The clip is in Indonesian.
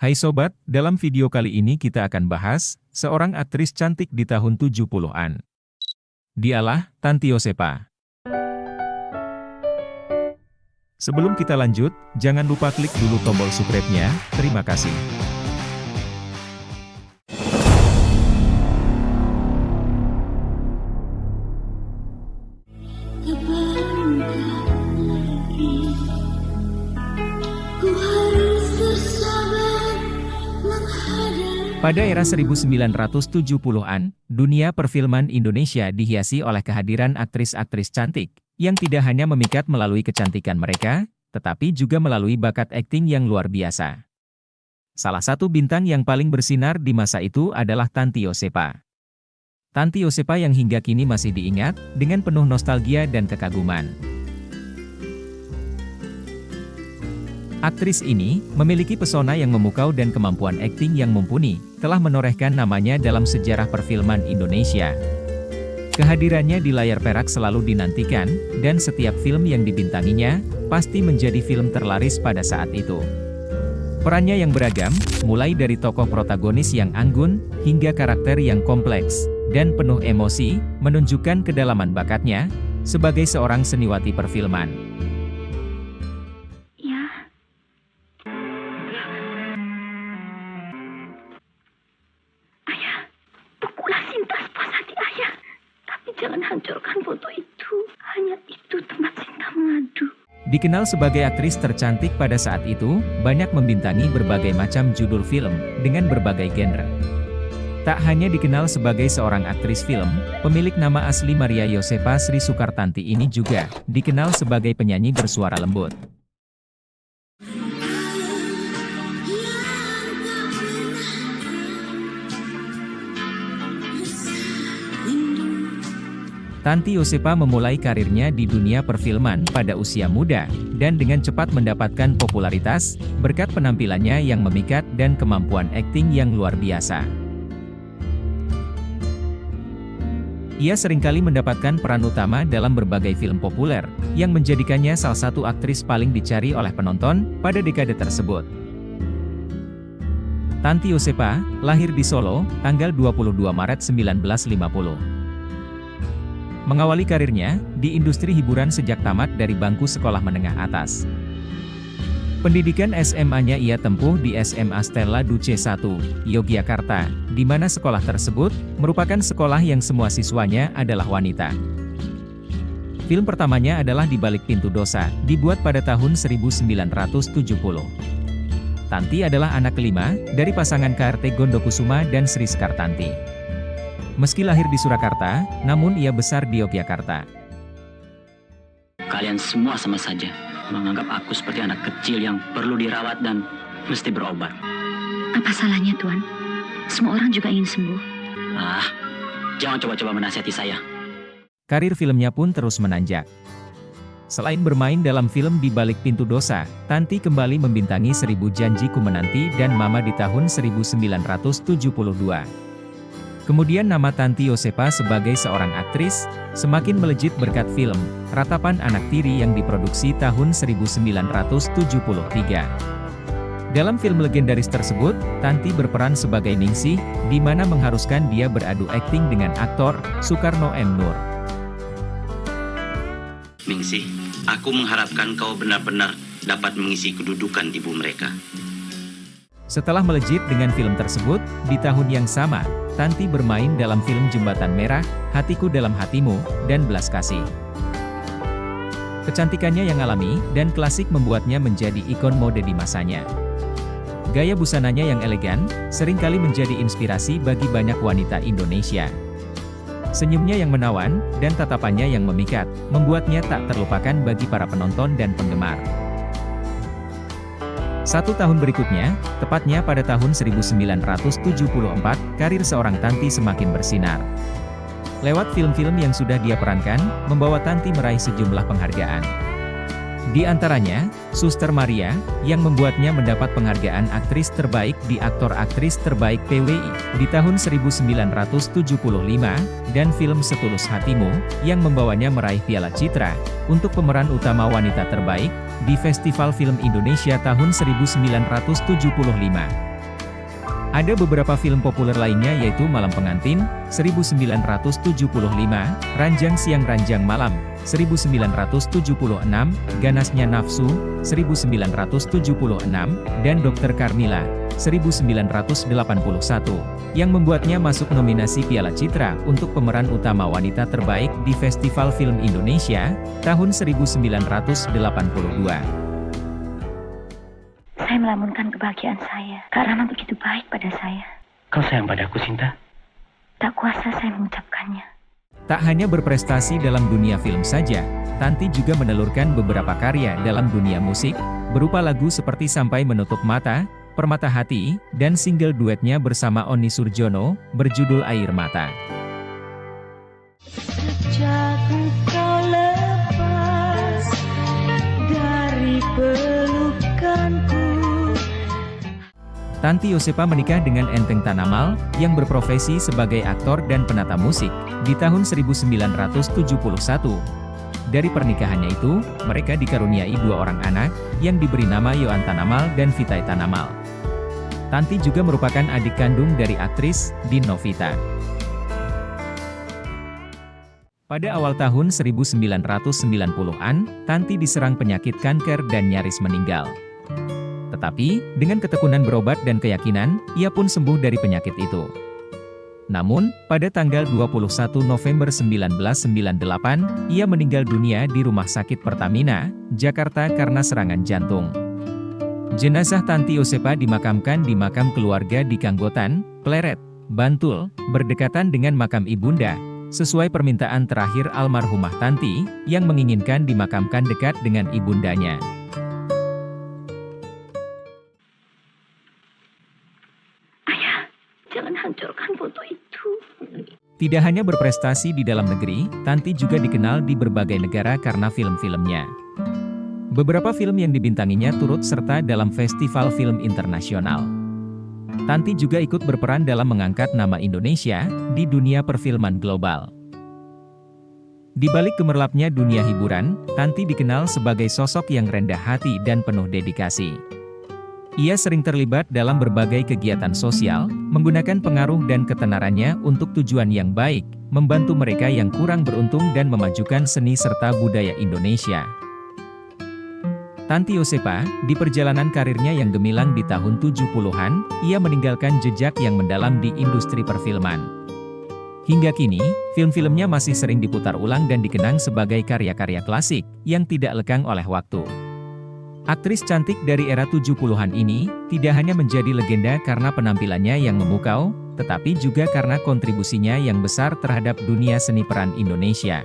Hai sobat, dalam video kali ini kita akan bahas seorang aktris cantik di tahun 70-an. Dialah Tanty Yosepha. Sebelum kita lanjut, jangan lupa klik dulu tombol subscribe-nya. Terima kasih. Pada era 1970-an, dunia perfilman Indonesia dihiasi oleh kehadiran aktris-aktris cantik, yang tidak hanya memikat melalui kecantikan mereka, tetapi juga melalui bakat akting yang luar biasa. Salah satu bintang yang paling bersinar di masa itu adalah Tanty Yosepha. Tanty Yosepha yang hingga kini masih diingat, dengan penuh nostalgia dan kekaguman. Aktris ini memiliki pesona yang memukau dan kemampuan akting yang mumpuni, telah menorehkan namanya dalam sejarah perfilman Indonesia. Kehadirannya di layar perak selalu dinantikan, dan setiap film yang dibintanginya, pasti menjadi film terlaris pada saat itu. Perannya yang beragam, mulai dari tokoh protagonis yang anggun, hingga karakter yang kompleks, dan penuh emosi, menunjukkan kedalaman bakatnya, sebagai seorang seniwati perfilman. Jangan hancurkan foto itu. Hanya itu tempat cinta mengadu. Dikenal sebagai aktris tercantik pada saat itu, banyak membintangi berbagai macam judul film, dengan berbagai genre. Tak hanya dikenal sebagai seorang aktris film, pemilik nama asli Maria Yosepha Sri Soekartanty ini juga dikenal sebagai penyanyi bersuara lembut. Tanty Yosepha memulai karirnya di dunia perfilman pada usia muda, dan dengan cepat mendapatkan popularitas, berkat penampilannya yang memikat dan kemampuan akting yang luar biasa. Ia seringkali mendapatkan peran utama dalam berbagai film populer, yang menjadikannya salah satu aktris paling dicari oleh penonton pada dekade tersebut. Tanty Yosepha lahir di Solo, tanggal 22 Maret 1950. Mengawali karirnya di industri hiburan sejak tamat dari bangku sekolah menengah atas. Pendidikan SMA-nya ia tempuh di SMA Stella Duce 1, Yogyakarta, di mana sekolah tersebut merupakan sekolah yang semua siswanya adalah wanita. Film pertamanya adalah Di Balik Pintu Dosa, dibuat pada tahun 1970. Tanty adalah anak kelima dari pasangan KRT Gondokusuma dan Sri Sekartanty. Meski lahir di Surakarta, namun ia besar di Yogyakarta. Kalian semua sama saja menganggap aku seperti anak kecil yang perlu dirawat dan mesti berobat. Apa salahnya, Tuan? Semua orang juga ingin sembuh. Jangan coba-coba menasihati saya. Karir filmnya pun terus menanjak. Selain bermain dalam film Di Balik Pintu Dosa, Tanty kembali membintangi 1000 Janji Ku Menanti dan Mama di tahun 1972. Kemudian nama Tanty Yosepha sebagai seorang aktris, semakin melejit berkat film, Ratapan Anak Tiri yang diproduksi tahun 1973. Dalam film legendaris tersebut, Tanty berperan sebagai Ningsih, di mana mengharuskan dia beradu akting dengan aktor, Soekarno M. Nur. Ningsih, aku mengharapkan kau benar-benar dapat mengisi kedudukan ibu mereka. Setelah melejit dengan film tersebut, di tahun yang sama, Tanty bermain dalam film Jembatan Merah, Hatiku Dalam Hatimu, dan Belas Kasih. Kecantikannya yang alami dan klasik membuatnya menjadi ikon mode di masanya. Gaya busananya yang elegan, seringkali menjadi inspirasi bagi banyak wanita Indonesia. Senyumnya yang menawan, dan tatapannya yang memikat, membuatnya tak terlupakan bagi para penonton dan penggemar. 1 tahun berikutnya, tepatnya pada tahun 1974, karir seorang Tanty semakin bersinar. Lewat film-film yang sudah dia perankan, membawa Tanty meraih sejumlah penghargaan. Di antaranya, Suster Maria, yang membuatnya mendapat penghargaan aktris terbaik di Aktor Aktris Terbaik PWI, di tahun 1975, dan film Setulus Hatimu, yang membawanya meraih Piala Citra, untuk pemeran utama wanita terbaik, di Festival Film Indonesia tahun 1975. Ada beberapa film populer lainnya yaitu Malam Pengantin, 1975, Ranjang Siang Ranjang Malam, 1976, Ganasnya Nafsu, 1976, dan Dokter Karmila, 1981, yang membuatnya masuk nominasi Piala Citra untuk pemeran utama wanita terbaik di Festival Film Indonesia, tahun 1982. Saya melamunkan kebahagiaan saya. Kak Rama begitu baik pada saya. Kau sayang padaku, Sinta? Tak kuasa saya mengucapkannya. Tak hanya berprestasi dalam dunia film saja, Tanti juga menelurkan beberapa karya dalam dunia musik, berupa lagu seperti Sampai Menutup Mata, Permata Hati, dan single duetnya bersama Oni Surjono, berjudul Air Mata. Sejak engkau lepas dari pelukanku. Tanti Yosepa menikah dengan Enteng Tanamal, yang berprofesi sebagai aktor dan penata musik, di tahun 1971. Dari pernikahannya itu, mereka dikaruniai 2 orang anak, yang diberi nama Yohan Tanamal dan Vitai Tanamal. Tanti juga merupakan adik kandung dari aktris, Din Novita. Pada awal tahun 1990-an, Tanti diserang penyakit kanker dan nyaris meninggal. Tetapi, dengan ketekunan berobat dan keyakinan, ia pun sembuh dari penyakit itu. Namun, pada tanggal 21 November 1998, ia meninggal dunia di Rumah Sakit Pertamina, Jakarta karena serangan jantung. Jenazah Tanti Yosepa dimakamkan di makam keluarga di Kanggotan, Pleret, Bantul, berdekatan dengan makam ibunda, sesuai permintaan terakhir almarhumah Tanti, yang menginginkan dimakamkan dekat dengan ibundanya. Jangan hancurkan foto itu. Tidak hanya berprestasi di dalam negeri, Tanti juga dikenal di berbagai negara karena film-filmnya. Beberapa film yang dibintanginya turut serta dalam festival film internasional. Tanti juga ikut berperan dalam mengangkat nama Indonesia di dunia perfilman global. Di balik gemerlapnya dunia hiburan, Tanti dikenal sebagai sosok yang rendah hati dan penuh dedikasi. Ia sering terlibat dalam berbagai kegiatan sosial, menggunakan pengaruh dan ketenarannya untuk tujuan yang baik, membantu mereka yang kurang beruntung dan memajukan seni serta budaya Indonesia. Tanti Yosepa, di perjalanan karirnya yang gemilang di tahun 70-an, ia meninggalkan jejak yang mendalam di industri perfilman. Hingga kini, film-filmnya masih sering diputar ulang dan dikenang sebagai karya-karya klasik, yang tidak lekang oleh waktu. Aktris cantik dari era 70-an ini, tidak hanya menjadi legenda karena penampilannya yang memukau, tetapi juga karena kontribusinya yang besar terhadap dunia seni peran Indonesia.